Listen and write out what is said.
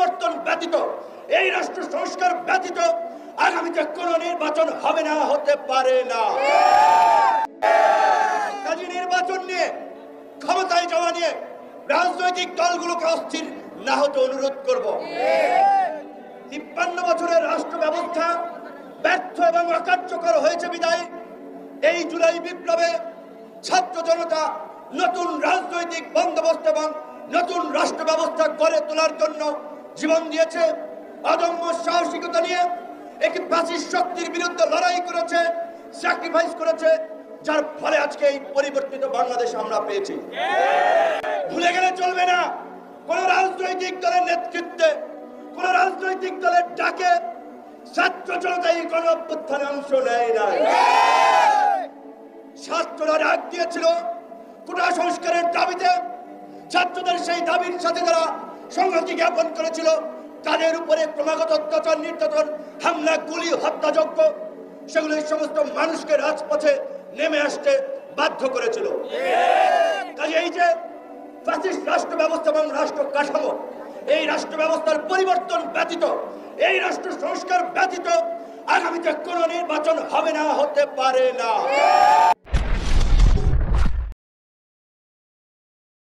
পরিবর্তন ব্যতীত, এই রাষ্ট্র সংস্কার ব্যতীত আগামীতে কোনো নির্বাচন হবে না, হতে পারে না। কাজী নির্বাচন নিয়ে, ক্ষমতায় যাওয়া নিয়ে রাজনৈতিক দলগুলোকে অস্থির না হতে অনুরোধ করব। 53 বছরের রাষ্ট্র ব্যবস্থা ব্যর্থ এবং অকার্যকর হয়েছে বিদায় এই জুলাই বিপ্লবে ছাত্র জনতা নতুন রাজনৈতিক বন্দোবস্ত এবং নতুন রাষ্ট্র ব্যবস্থা গড়ে তোলার জন্য জীবন দিয়েছে। অদম্য সাহসিকতা নিয়ে একটি ফ্যাসিস্ট শক্তির বিরুদ্ধে লড়াই করেছে, স্যাক্রিফাইস করেছে, যার ফলে আজকে এই পরিবর্তিত বাংলাদেশ আমরা পেয়েছি। ভুলে গেলে চলবে না, কোন রাজনৈতিক দলের নেতৃত্বে, কোন রাজনৈতিক দলের ডাকে ছাত্র জনতা এই গণ অভ্যুত্থানে অংশ নেয় নাই। ছাত্ররা ডাক দিয়েছিল কোটা সংস্কারের দাবিতে, ছাত্রদের সেই দাবির সাথে যারা সংহতি জ্ঞাপন করেছিল তাদের উপরে ক্রমাগত অত্যাচার, নির্যাতন, হামলা, গুলি, হত্যাযজ্ঞ, সেগুলো এই সমস্ত মানুষকে রাজপথে নেমে আসতে বাধ্য করেছিল। কাজে এই যে ফ্যাসিস্ট রাষ্ট্র ব্যবস্থা এবং রাষ্ট্র কাঠামো, এই রাষ্ট্র ব্যবস্থার পরিবর্তন ব্যতীত, এই রাষ্ট্র সংস্কার ব্যতীত আগামীতে কোনো নির্বাচন হবে না, হতে পারে না।